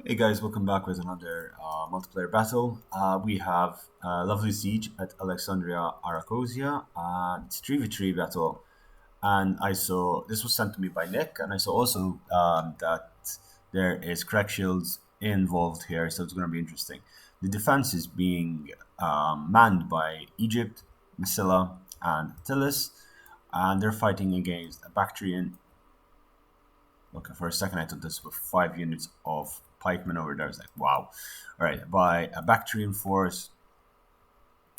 Hey guys, welcome back with another multiplayer battle. We have a lovely siege at Alexandria Aracosia. It's 3v3 battle, and I saw this was sent to me by Nick, and I saw also that there is crack shields involved here, so it's going to be interesting. The defense is being manned by Egypt, Massilia, and Tylis, and they're fighting against a Bactrian. Okay, for a second I thought this was 5 units of pikemen over there. I was like, wow. All right, by a Bactrian force,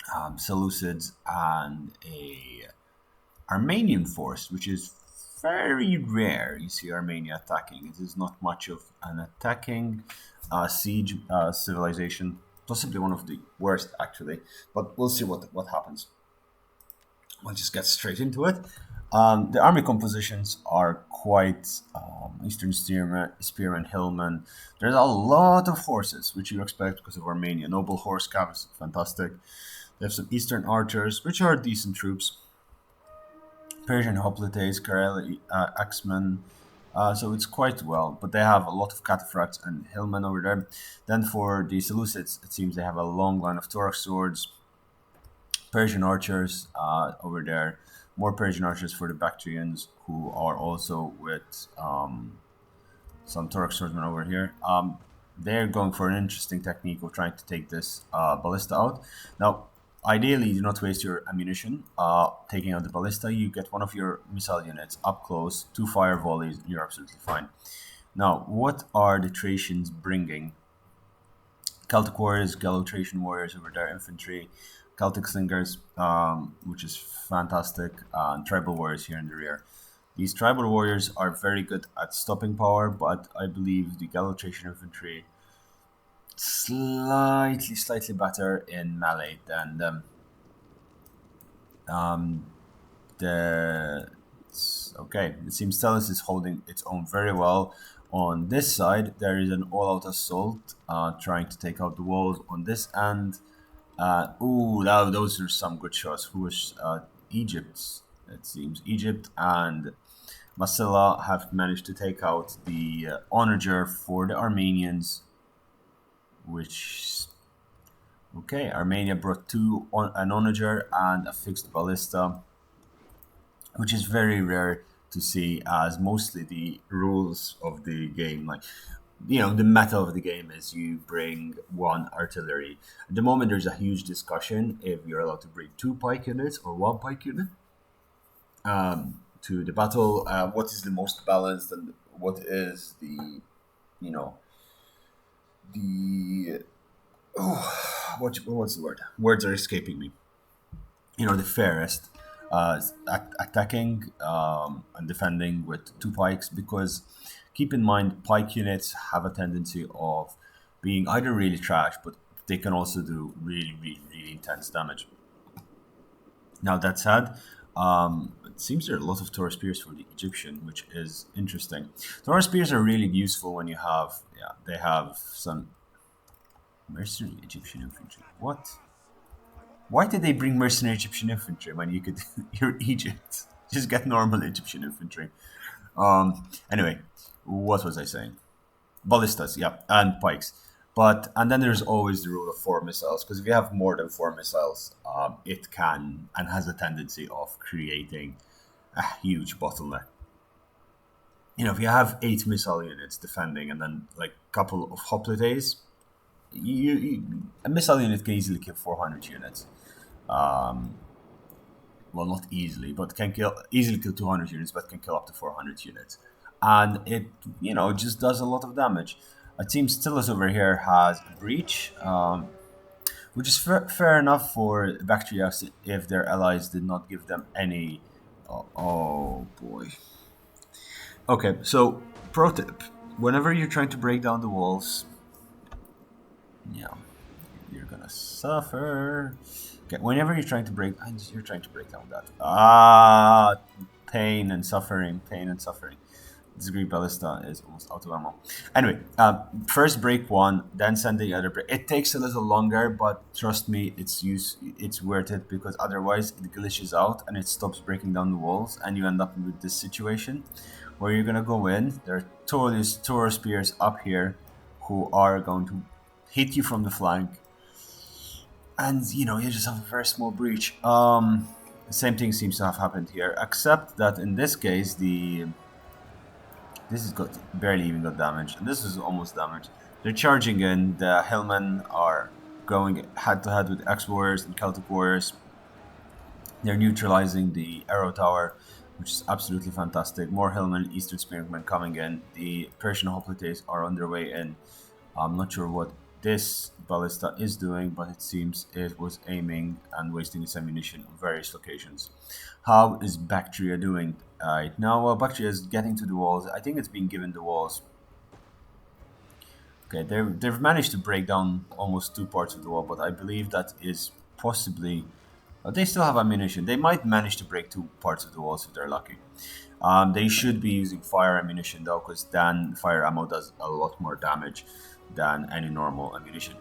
Seleucids, and a Armenian force, which is very rare. You see Armenia attacking. It is not much of an attacking siege civilization. Possibly one of the worst, actually. But we'll see what happens. We'll just get straight into it. The army compositions are quite Eastern Spearmen, Hillmen. There's a lot of horses, which you expect because of Armenia. Noble horse cavalry, fantastic. They have some Eastern archers, which are decent troops. Persian hoplites, Kareli axemen. So it's quite well, but they have a lot of cataphracts and hillmen over there. Then for the Seleucids, it seems they have a long line of Torah swords, Persian archers over there, more Persian archers for the Bactrians, who are also with some Turk swordsmen over here. They're going for an interesting technique of trying to take this ballista out. Now, ideally, do not waste your ammunition. Taking out the ballista, you get one of your missile units up close, two fire volleys, you're absolutely fine. Now, what are the Thracians bringing? Celtic warriors, Gallo-Thracian warriors over there, infantry, Celtic slingers, which is fantastic, and tribal warriors here in the rear. These tribal warriors are very good at stopping power, but I believe the Gallo-Thracian infantry slightly better in melee than them. Um, the okay, it seems Stelis is holding its own very well. On this side, there is an all-out assault trying to take out the walls. On this end, those are some good shots. Who was Egypt? It seems Egypt and Massilia have managed to take out the onager for the Armenians, which okay, Armenia brought an onager and a fixed ballista, which is very rare to see, as mostly the rules of the game, like the meta of the game is you bring one artillery. At the moment, there's a huge discussion if you're allowed to bring two pike units or one pike unit to the battle. What is the most balanced, and what is the you know the what's the word? Words are escaping me. The fairest attacking and defending with two pikes, because keep in mind pike units have a tendency of being either really trash, but they can also do really intense damage. Now that said, it seems there are a lot of Torah spears for the Egyptian, which is interesting. Torah spears are really useful when you have, they have some mercenary Egyptian infantry. What? Why did they bring mercenary Egyptian infantry when you could, you're Egypt? Just get normal Egyptian infantry. Anyway, what was I saying? Ballistas, yeah, and pikes. And then there's always the rule of four missiles, because if you have more than four missiles, it can and has a tendency of creating a huge bottleneck. If you have eight missile units defending and then like a couple of hoplites, a missile unit can easily kill 400 units. Um, well, not easily, but can easily kill 200 units, but can kill up to 400 units, and it just does a lot of damage. A team Stillus over here has a breach, which is fair enough for Bactria if their allies did not give them any. Oh boy. Okay, so pro tip: whenever you're trying to break down the walls, yeah, you're gonna suffer. Okay, whenever you're trying to break down that pain and suffering. This Greek ballista is almost out of ammo. Anyway, first break one, then send the other break. It takes a little longer, but trust me, it's worth it, because otherwise it glitches out and it stops breaking down the walls, and you end up with this situation where you're gonna go in. There are Torah spears up here who are going to hit you from the flank, and you just have a very small breach. The same thing seems to have happened here, except that in this case this has got barely even got damaged, and this is almost damaged. They're charging in. The Hillmen are going head to head with X Warriors and Celtic Warriors. They're neutralizing the Arrow Tower, which is absolutely fantastic. More Hillmen, Eastern Spearmen coming in. The Persian Hoplites are on their way in. I'm not sure what this ballista is doing, but it seems it was aiming and wasting its ammunition on various locations. How is Bactria doing right now? Well, Bactria is getting to the walls. I think it's being given the walls. Okay, they've managed to break down almost 2 parts of the wall, but I believe that is possibly... they still have ammunition. They might manage to break 2 parts of the walls if they're lucky. They should be using fire ammunition though, because then fire ammo does a lot more damage than any normal ammunition.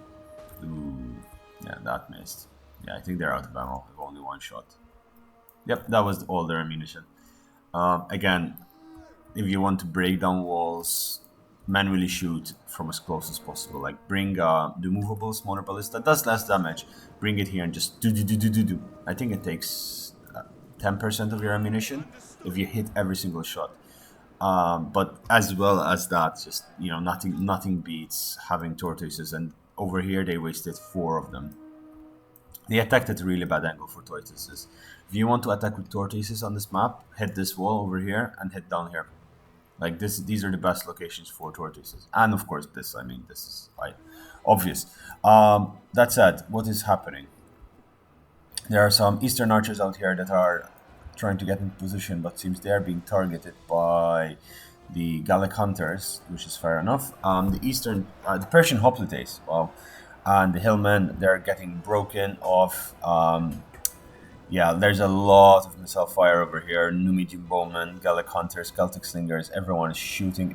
Ooh, yeah, that missed. Yeah, I think they're out of ammo with only 1 shot. Yep, that was all their ammunition. Again, if you want to break down walls, manually shoot from as close as possible. Like bring the movable smaller ballista, does less damage. Bring it here and just do. I think it takes 10% of your ammunition if you hit every single shot. But as well as that, just nothing beats having tortoises. And over here they wasted 4 of them. They attacked at a really bad angle for tortoises. If you want to attack with tortoises on this map, hit this wall over here and hit down here. Like this, these are the best locations for tortoises, and of course this. I mean, this is obvious. That said, what is happening? There are some Eastern archers out here that are trying to get in position, but seems they are being targeted by the Gallic hunters, which is fair enough. The Persian hoplites, well, and the hillmen, they're getting broken off. Yeah, there's a lot of missile fire over here. Numidian bowmen, Gallic hunters, Celtic slingers, everyone is shooting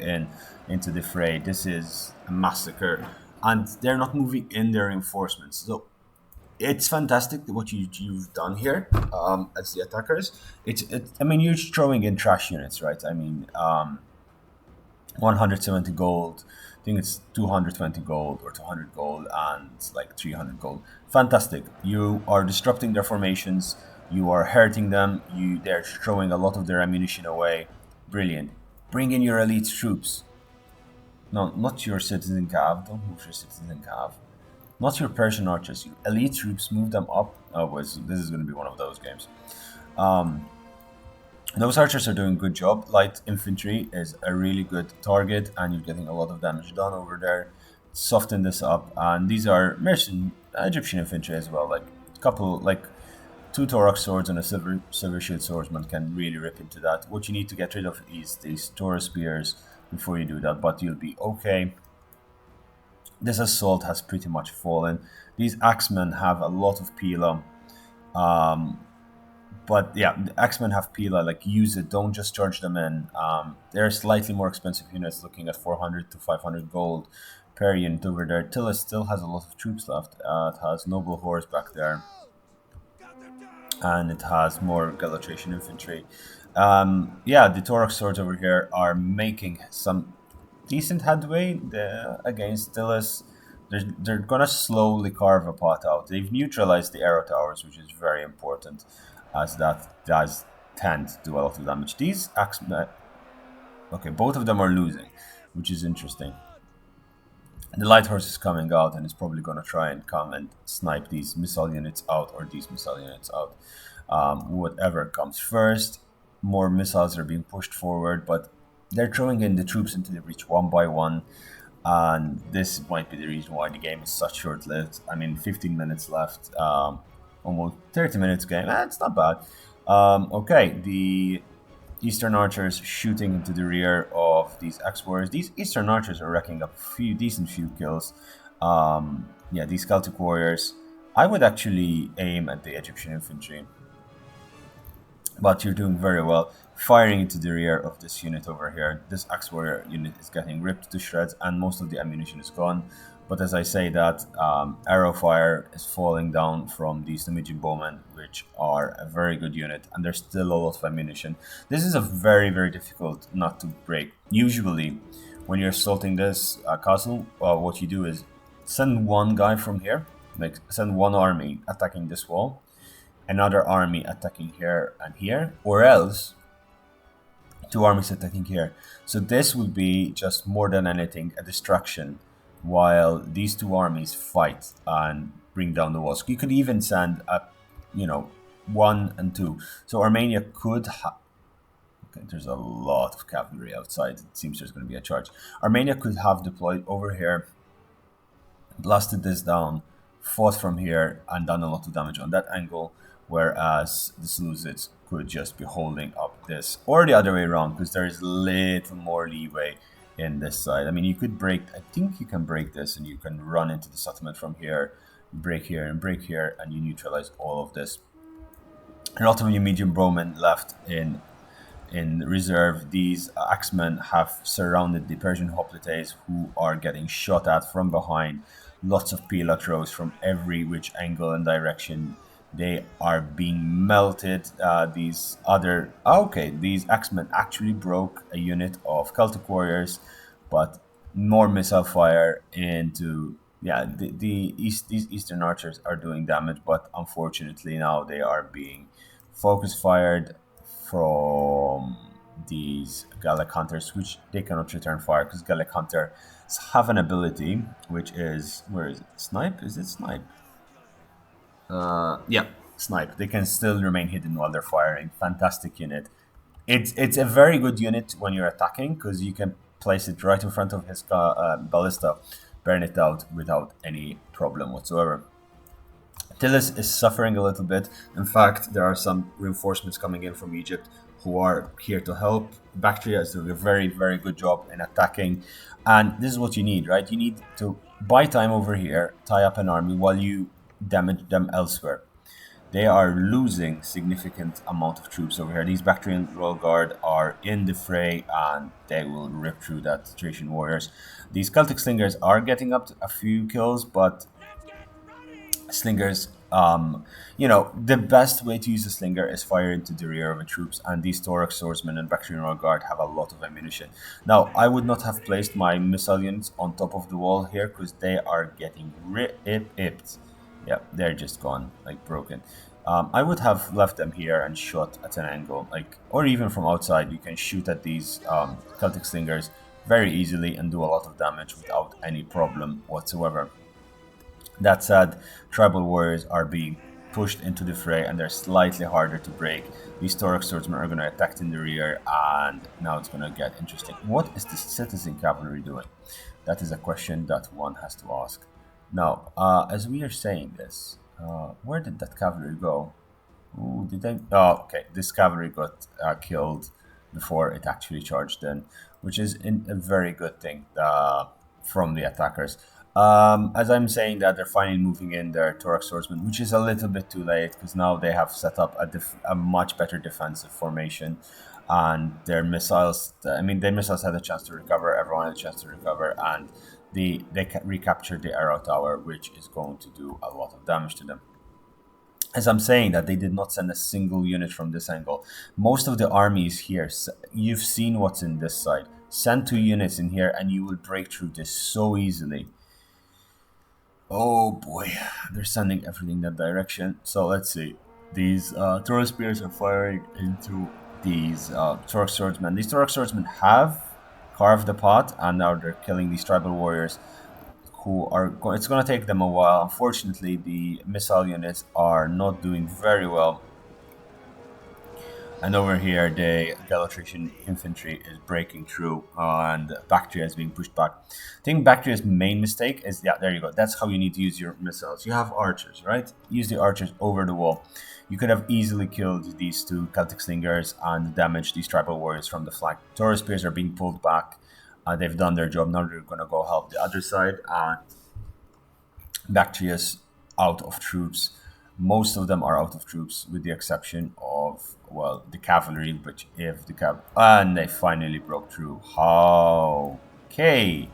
into the fray. This is a massacre. And they're not moving in their reinforcements. So it's fantastic what you've done here as the attackers. I mean, you're throwing in trash units, right? I mean, 170 gold. I think it's 220 gold or 200 gold and it's like 300 gold. Fantastic. You are disrupting their formations. You are hurting them. They're throwing a lot of their ammunition away. Brilliant. Bring in your elite troops. No, not your citizen cav. Don't move your citizen cav. Not your Persian archers. Your elite troops, move them up. Oh, this is going to be one of those games. Those archers are doing a good job. Light infantry is a really good target, and you're getting a lot of damage done over there. Soften this up, and these are Egyptian infantry as well. Like a couple, like 2 Thorax swords and a silver shield swordsman can really rip into that. What you need to get rid of is these Taurus spears before you do that, but you'll be okay. This assault has pretty much fallen. These axemen have a lot of Pila. But yeah, the X-Men have Pila, like use it, don't just charge them in. They're slightly more expensive units, looking at 400 to 500 gold per unit over there. Tylis still has a lot of troops left. It has noble horse back there. And it has more Galatrian infantry. Yeah, the Thorax swords over here are making some decent headway against Tylis. They're gonna slowly carve a path out. They've neutralized the arrow towers, which is very important, as that does tend to do a lot of damage. These axemen, okay, both of them are losing, which is interesting. The light horse is coming out and is probably going to try and come and snipe these missile units out or these missile units out. Whatever comes first. More missiles are being pushed forward, but they're throwing in the troops into the breach one by one. And this might be the reason why the game is such short-lived. I mean, 15 minutes left. Almost 30 minutes game. It's not bad. Okay, the Eastern archers shooting into the rear of these X-Warriors. These Eastern archers are racking up a decent few kills. Yeah, these Celtic warriors. I would actually aim at the Egyptian infantry. But you're doing very well. Firing into the rear of this unit over here. This X-Warrior unit is getting ripped to shreds and most of the ammunition is gone. But as I say that, arrow fire is falling down from these Numidian bowmen, which are a very good unit, and there's still a lot of ammunition. This is a very, very difficult nut to break. Usually, when you're assaulting this castle, what you do is send one guy from here, like send one army attacking this wall, another army attacking here and here, or else two armies attacking here. So this would be just more than anything a distraction while these two armies fight and bring down the walls. You could even send a, you know, 1 and 2. So Armenia could okay, there's a lot of cavalry outside. It seems there's going to be a charge. Armenia could have deployed over here, blasted this down, fought from here, and done a lot of damage on that angle, whereas the Seleucids could just be holding up this, or the other way around, because there is little more leeway in this side. I mean, you could break, I think you can break this, and you can run into the settlement from here, break here, and you neutralize all of this. A lot of your medium bowmen left in reserve. These axemen have surrounded the Persian hoplites, who are getting shot at from behind. Lots of pila throws from every which angle and direction. They are being melted. These axemen actually broke a unit of Celtic warriors, but more missile fire into these eastern archers are doing damage, but unfortunately now they are being focus fired from these Gallic hunters, which they cannot return fire because Gallic hunters have an ability which is, where is it? Snipe? Is it snipe? Yeah, snipe. They can still remain hidden while they're firing. Fantastic unit. It's a very good unit when you're attacking because you can place it right in front of his ballista, burn it out without any problem whatsoever. Tylis is suffering a little bit. In fact, there are some reinforcements coming in from Egypt who are here to help. Bactria is doing a very, very good job in attacking. And this is what you need, right? You need to buy time over here, tie up an army while you damage them elsewhere. They are losing significant amount of troops over here. These Bactrian Royal Guard are in the fray and they will rip through that Thracian warriors. These Celtic slingers are getting up to a few kills, but slingers, the best way to use a slinger is fire into the rear of the troops, and these Thorax swordsmen and Bactrian Royal Guard have a lot of ammunition. Now, I would not have placed my missile units on top of the wall here because they are getting ripped. Yeah, they're just gone, like broken. I would have left them here and shot at an angle, or even from outside. You can shoot at these Celtic slingers very easily and do a lot of damage without any problem whatsoever. That said, tribal warriors are being pushed into the fray and they're slightly harder to break. These Thorax swordsmen are going to attack in the rear, and now it's going to get interesting. What is the citizen cavalry doing? That is a question that one has to ask. Now, as we are saying this, where did that cavalry go? Ooh, did they? Oh, okay. This cavalry got killed before it actually charged in, which is a very good thing from the attackers. As I'm saying that, they're finally moving in their Thorax swordsmen, which is a little bit too late because now they have set up a much better defensive formation, and their missiles. I mean, their missiles had a chance to recover. Everyone had a chance to recover, and they recaptured the arrow tower, which is going to do a lot of damage to them. As I'm saying that, they did not send a single unit from this angle. Most of the armies here, you've seen what's in this side. Send 2 units in here and you will break through this so easily. Oh boy, they're sending everything that direction. So let's see. These Thorax spears are firing into these Thorax swordsmen. These Thorax swordsmen have carved the pot, and now they're killing these tribal warriors who are it's going to take them a while. Unfortunately, the missile units are not doing very well. And over here, the Galatia infantry is breaking through, and Bactria is being pushed back. I think Bactria's main mistake is, there you go. That's how you need to use your missiles. You have archers, right? Use the archers over the wall. You could have easily killed these 2 Celtic slingers and damaged these tribal warriors from the flank. Taurus spears are being pulled back. They've done their job. Now they're going to go help the other side. And Bactria's out of troops. Most of them are out of troops, with the exception of, the cavalry, which and they finally broke through. Okay.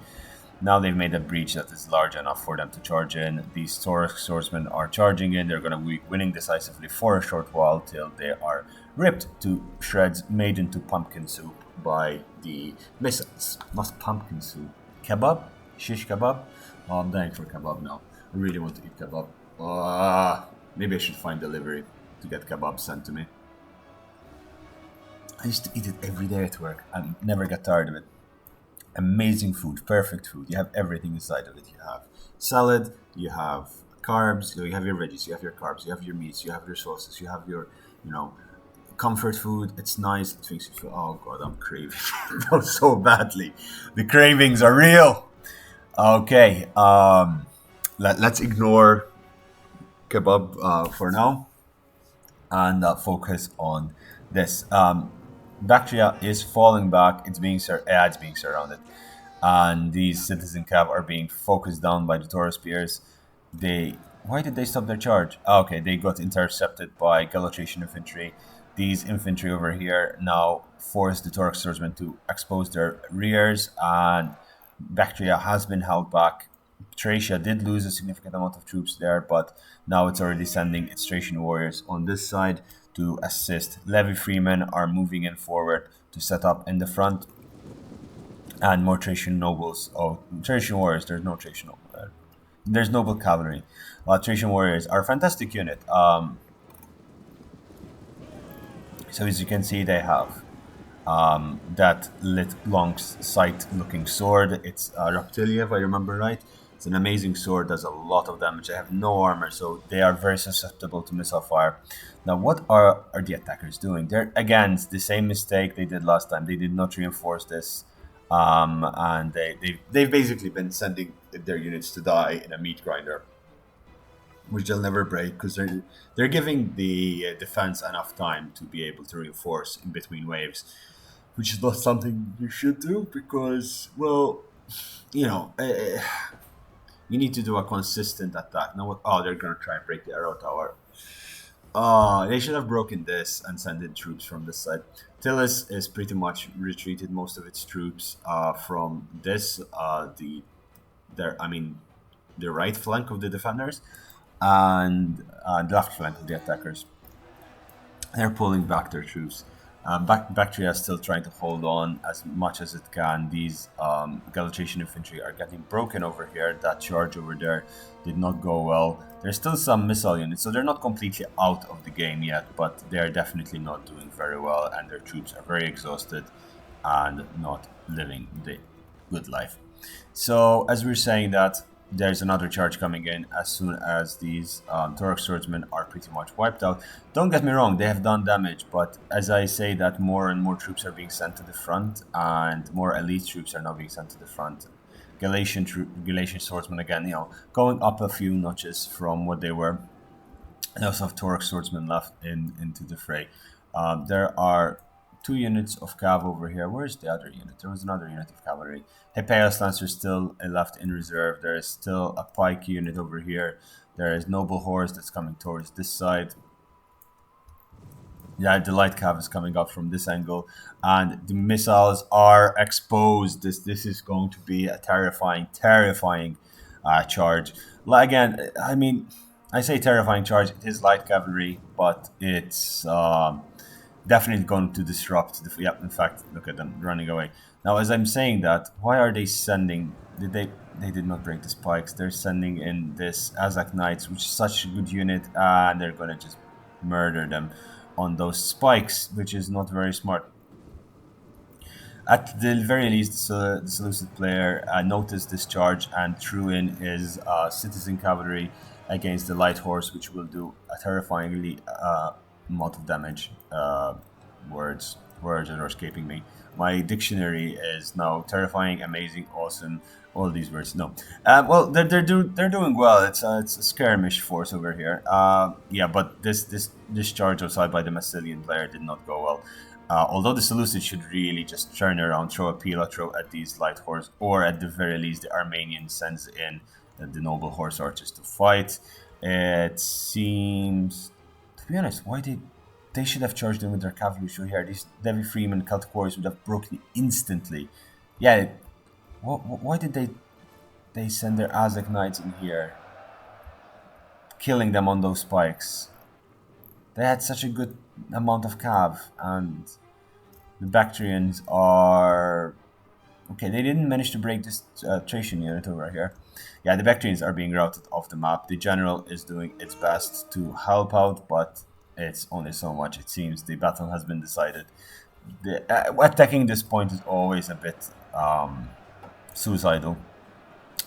Now they've made a breach that is large enough for them to charge in. These swordsmen are charging in. They're going to be winning decisively for a short while till they are ripped to shreds, made into pumpkin soup by the missiles. Not pumpkin soup. Kebab? Shish kebab? Oh, I'm dying for kebab now. I really want to eat kebab. Maybe I should find delivery to get kebab sent to me. I used to eat it every day at work. I never get tired of it. Amazing food, perfect food. You have everything inside of it. You have salad, you have carbs, you have your veggies, you have your carbs, you have your meats, you have your sauces, you have your, comfort food. It's nice. It makes you feel, oh God, I'm craving so badly. The cravings are real. Okay, let's ignore kebab for now and focus on this. Bactria is falling back. It's being surrounded, and these citizen cav are being focused down by the Taurus spears. Why did they stop their charge? Okay, they got intercepted by Galatian infantry. These infantry over here now force the Taurus swordsmen to expose their rears, and Bactria has been held back. Thracia did lose a significant amount of troops there, but now it's already sending its Thracian warriors on this side to assist. Levy freemen are moving in forward to set up in the front, and more Thracian nobles. Oh, Thracian warriors. There's no Thracian. There's noble cavalry. Thracian warriors are a fantastic unit. So as you can see, they have that long sight-looking sword. It's Reptilia, if I remember right. It's an amazing sword, does a lot of damage. They have no armor, so they are very susceptible to missile fire. Now, what are the attackers doing? They're, again, the same mistake they did last time. They did not reinforce this, and they've basically been sending their units to die in a meat grinder, which they'll never break because they're giving the defense enough time to be able to reinforce in between waves, which is not something you should do because, well, you need to do a consistent attack. Now, they're going to try and break the arrow tower. They should have broken this and sent in troops from this side. Tylis is pretty much retreated most of its troops from this, the right flank of the defenders and the left flank of the attackers. They're pulling back their troops. Bactria is still trying to hold on as much as it can. These Galatian infantry are getting broken over here. That charge over there did not go well. There's still some missile units, so they're not completely out of the game yet, but they're definitely not doing very well, and their troops are very exhausted and not living the good life. So, as we're saying that, there's another charge coming in as soon as these Taurus swordsmen are pretty much wiped out. Don't get me wrong, they have done damage, but as I say that more and more troops are being sent to the front and more elite troops are now being sent to the front. Galatian swordsmen again, going up a few notches from what they were. They also have Taurus swordsmen left into the fray. There are 2 units of cav over here. Where's the other unit? There was another unit of cavalry. Hippeos Lancers still left in reserve. There is still a pike unit over here. There is Noble Horse that's coming towards this side. Yeah, the light cav is coming up from this angle, and the missiles are exposed. This is going to be a terrifying charge. Again, I say terrifying charge. It is light cavalry, but it's definitely going to disrupt in fact, look at them running away. Now, as I'm saying that, why are they sending? They did not break the spikes. They're sending in this Azak Knights, which is such a good unit, and they're gonna just murder them on those spikes, which is not very smart. At the very least, the Seleucid player noticed this charge and threw in his citizen cavalry against the light horse, which will do a terrifyingly amount of damage. Words are escaping me. My dictionary is now terrifying, amazing, awesome. All these words. No. Well, they're doing well. It's a skirmish force over here. But this charge outside by the Massilian player did not go well. Although the Seleucids should really just turn around, throw a pila, throw at these light horse, or at the very least, the Armenian sends in the noble horse archers to fight. It seems, to be honest, why they should have charged in with their cavalry show here. These Levy freemen Celtic warriors would have broken instantly. Yeah, why did they they send their Aztec knights in here, killing them on those spikes. They had such a good amount of cav, and the Bactrians are okay. They didn't manage to break this Thracian unit over here. Yeah, the Bactrians are being routed off the map. The general is doing its best to help out, but it's only so much. It seems the battle has been decided. Attacking this point is always a bit suicidal.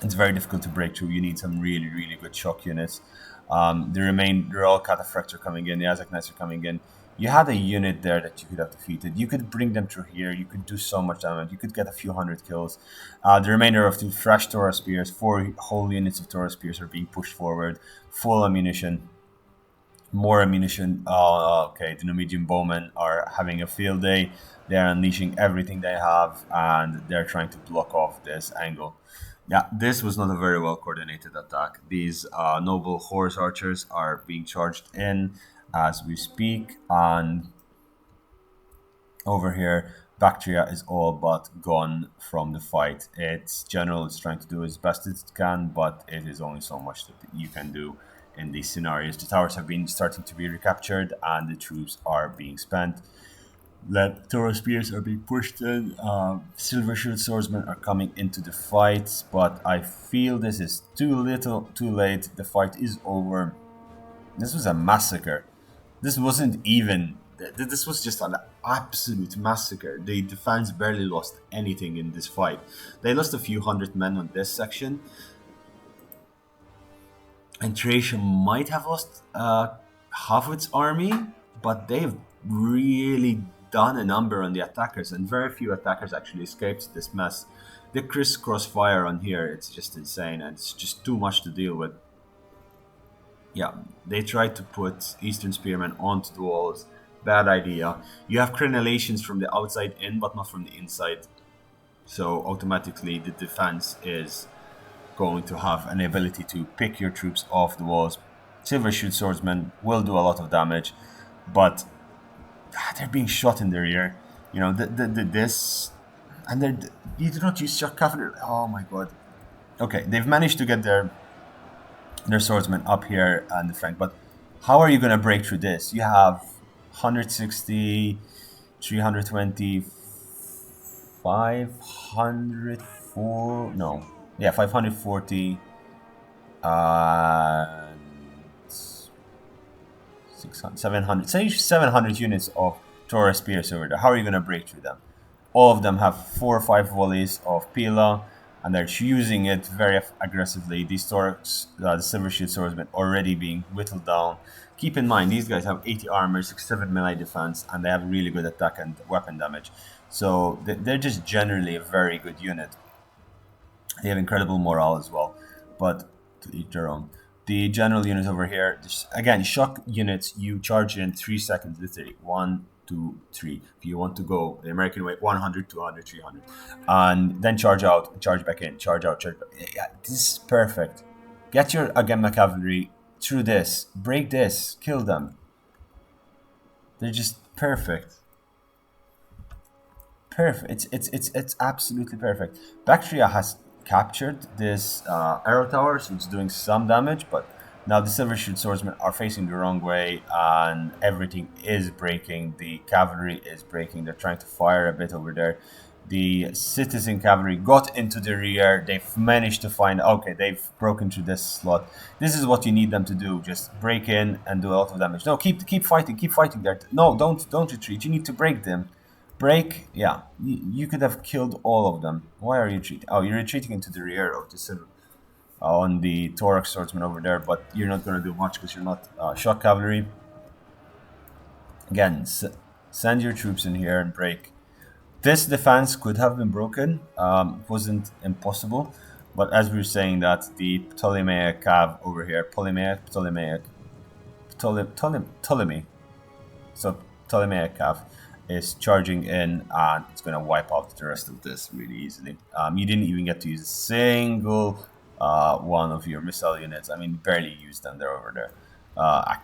It's very difficult to break through. You need some really, really good shock units. They're all cataphracts are coming in. The Aztec Knights are coming in. You had a unit there that you could have defeated. You could bring them through here. You could do so much damage. You could get a few hundred kills. The remainder of the fresh Taurus Spears, 4 whole units of Taurus Spears are being pushed forward. Full ammunition. More ammunition. Okay, the Norwegian bowmen are having a field day. They're unleashing everything they have, and they're trying to block off this angle. Yeah, this was not a very well coordinated attack. These noble horse archers are being charged in as we speak, and over here, Bactria is all but gone from the fight. Its general is trying to do as best it can, but it is only so much that you can do in these scenarios. The towers have been starting to be recaptured, and the troops are being spent. Taurus Spears are being pushed in. Silver Shield Swordsmen are coming into the fight, but I feel this is too little, too late. The fight is over. This was a massacre. This wasn't even. This was just an absolute massacre. The defense barely lost anything in this fight. They lost a few hundred men on this section, and Thracia might have lost half of its army, but they've really done a number on the attackers, and very few attackers actually escaped this mess. The crisscross fire on here, it's just insane, and it's just too much to deal with. Yeah, they tried to put Eastern Spearmen onto the walls. Bad idea. You have crenellations from the outside in, but not from the inside. So automatically the defense is going to have an ability to pick your troops off the walls. Silver Shield Swordsmen will do a lot of damage, but they're being shot in the rear. You know, this, and you do not use shock cavalry. Oh my god. Okay, they've managed to get their swordsmen up here on the flank, but how are you going to break through this? You have 160, 320, 504, no, yeah, 540, 600, 700, say 700 units of Taurus Spears over there. How are you going to break through them? All of them have 4 or 5 volleys of Pila, and they're using it very aggressively. These Taurus, the Silver Shield Swordsmen, already being whittled down. Keep in mind, these guys have 80 armor, 67 melee defense, and they have really good attack and weapon damage. So they're just generally a very good unit. They have incredible morale as well, but to each their own. The general unit over here, again, shock units, you charge in 3 seconds, literally. 1, 2, 3. If you want to go the American way, 100, 200, 300. And then charge out, charge back in, charge out, charge back. Yeah, this is perfect. Get your Agamma cavalry through this, break this, kill them. They're just perfect. Perfect. It's absolutely perfect. Bactria has captured this arrow tower, so it's doing some damage, but now the Silver Shield Swordsmen are facing the wrong way, and everything is breaking. The cavalry is breaking. They're trying to fire a bit over there. The citizen cavalry got into the rear. They've managed to find, okay, they've broken through this slot. This is what you need them to do. Just break in and do a lot of damage. No, keep fighting there. No, don't retreat. You need to break them. Break, yeah. You could have killed all of them. Why are you retreating? Oh, you're retreating into the rear of the silver. On the Thorax swordsman over there, but you're not going to do much because you're not shock cavalry. Again, send your troops in here and break. This defense could have been broken. It wasn't impossible, but as we were saying, that the Ptolemaic cav over here, Ptolemaic, so Ptolemaic cav is charging in, and it's going to wipe out the rest of this really easily. You didn't even get to use a single one of your missile units. I mean, barely used them. They're over there.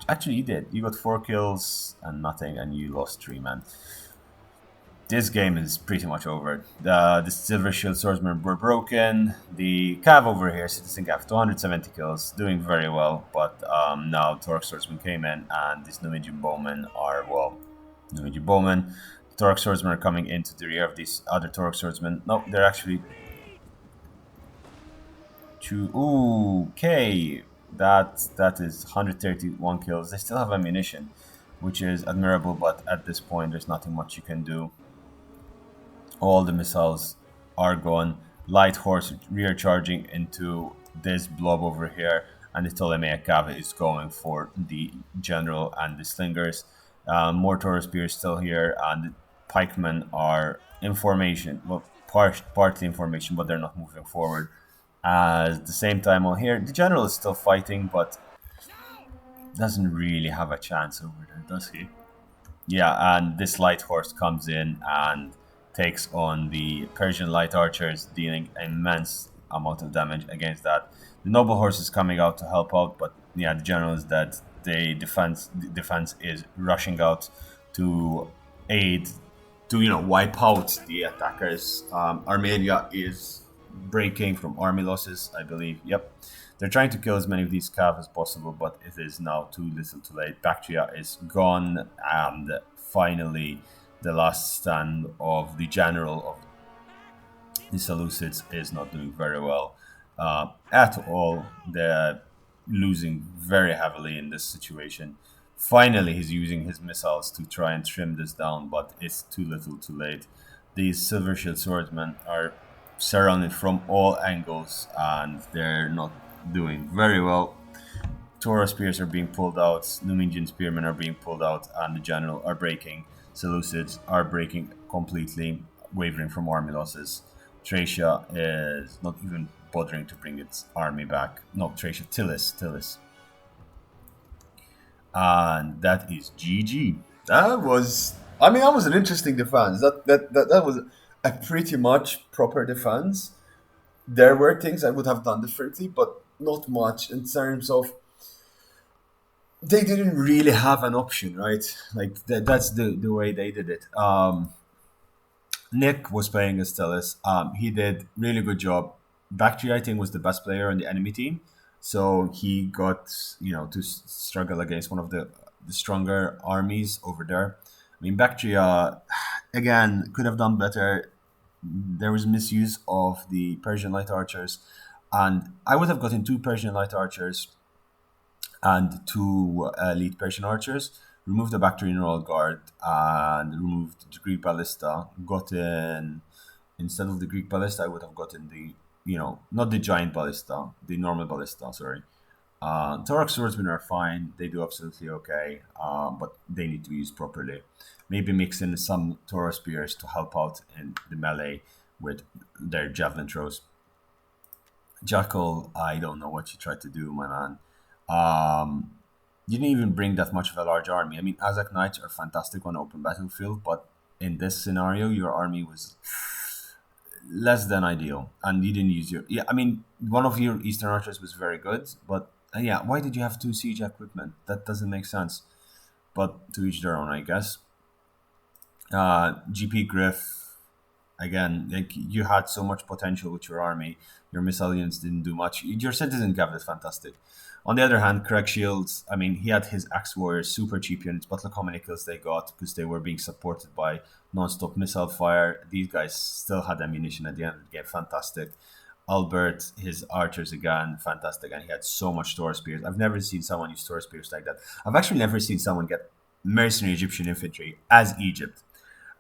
Actually, you did. You got 4 kills and nothing, and you lost 3 men. this game is pretty much over. The Silver Shield Swordsmen were broken. The Cav over here, Citizen Cav, 270 kills, doing very well. But now Torque Swordsmen came in, and these Norwegian Bowmen are, well, Norwegian Bowmen. Torque Swordsmen are coming into the rear of these other Torque Swordsmen. No, they're actually... Ooh, okay. That is 131 kills. They still have ammunition, which is admirable, but at this point, there's nothing much you can do. All the missiles are gone. Light horse rear charging into this blob over here, and the Ptolemaic Cav is going for the general and the slingers. More Taurus spears still here, and the pikemen are in formation. Well, partly in formation, but they're not moving forward. At the same time, on here, the general is still fighting, but doesn't really have a chance over there, does he? Yeah, and this light horse comes in and takes on the Persian light archers, dealing immense amount of damage against that. The noble horse is coming out to help out, but yeah, the general is dead. The defense is rushing out to aid, to wipe out the attackers. Armenia is breaking from army losses, I believe. Yep. They're trying to kill as many of these cav as possible, but it is now too little too late. Bactria is gone, and finally the last stand of the general of the Seleucids is not doing very well at all. They're losing very heavily in this situation. Finally, he's using his missiles to try and trim this down, but it's too little too late. These Silver Shield Swordsmen are surrounded from all angles, and they're not doing very well. Taurus spears are being pulled out, Numidian spearmen are being pulled out, and the general are breaking. Seleucids are breaking completely, wavering from army losses. Thracia is not even bothering to bring its army back. No, Thracia, Tylis. And that is GG. That was an interesting defense. That was a pretty much proper defense. There were things I would have done differently, but not much in terms of they didn't really have an option, right? Like that's the way they did it. Nick was playing as Tylis. He did really good job. Bactria, I think, was the best player on the enemy team, so he got to struggle against one of the stronger armies over there. I mean, Bactria again could have done better. There was misuse of the Persian light archers, and I would have gotten 2 Persian light archers and 2 elite Persian archers, removed the Bactrian Royal Guard, and removed the Greek Ballista. Instead of the Greek Ballista, I would have gotten the, not the giant Ballista, the normal Ballista, sorry. Torque Swordsmen are fine, they do absolutely okay, but they need to be used properly. Maybe mix in some Taurus spears to help out in the melee with their javelin throws. Jackal, I don't know what you tried to do, my man. You didn't even bring that much of a large army. I mean, Azak Knights are fantastic on open battlefield, but in this scenario, your army was less than ideal, and you didn't use your. Yeah, I mean, one of your Eastern archers was very good, but yeah, why did you have 2 siege equipment? That doesn't make sense. But to each their own, I guess. GP Griff, again, like you had so much potential with your army. Your Massilians didn't do much. Your Citizen Cav is fantastic. On the other hand, Craig Shields, I mean, he had his Axe Warriors, super cheap units, but look how many kills they got because they were being supported by non-stop missile fire. These guys still had ammunition at the end of the game, fantastic. Albert, his archers again, fantastic, and he had so much Taurus spears. I've never seen someone use Taurus spears like that. I've actually never seen someone get mercenary Egyptian infantry as Egypt.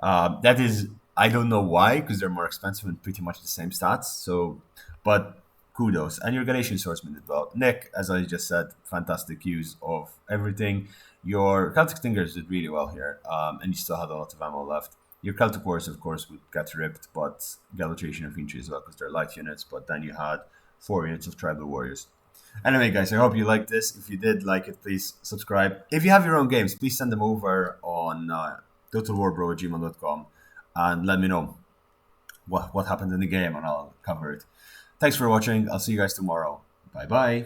That is, I don't know why, because they're more expensive and pretty much the same stats. So, but kudos. And your Galatian swordsman as well. Nick, as I just said, fantastic use of everything. Your Celtic Stingers did really well here, and you still had a lot of ammo left. Your Celtic Wars, of course, would get ripped, but Galatia infantry as well, because they're light units. But then you had 4 units of tribal warriors. Anyway, guys, I hope you liked this. If you did like it, please subscribe. If you have your own games, please send them over on totalwarbro@gmail.com and let me know what happened in the game, and I'll cover it. Thanks for watching. I'll see you guys tomorrow. Bye-bye.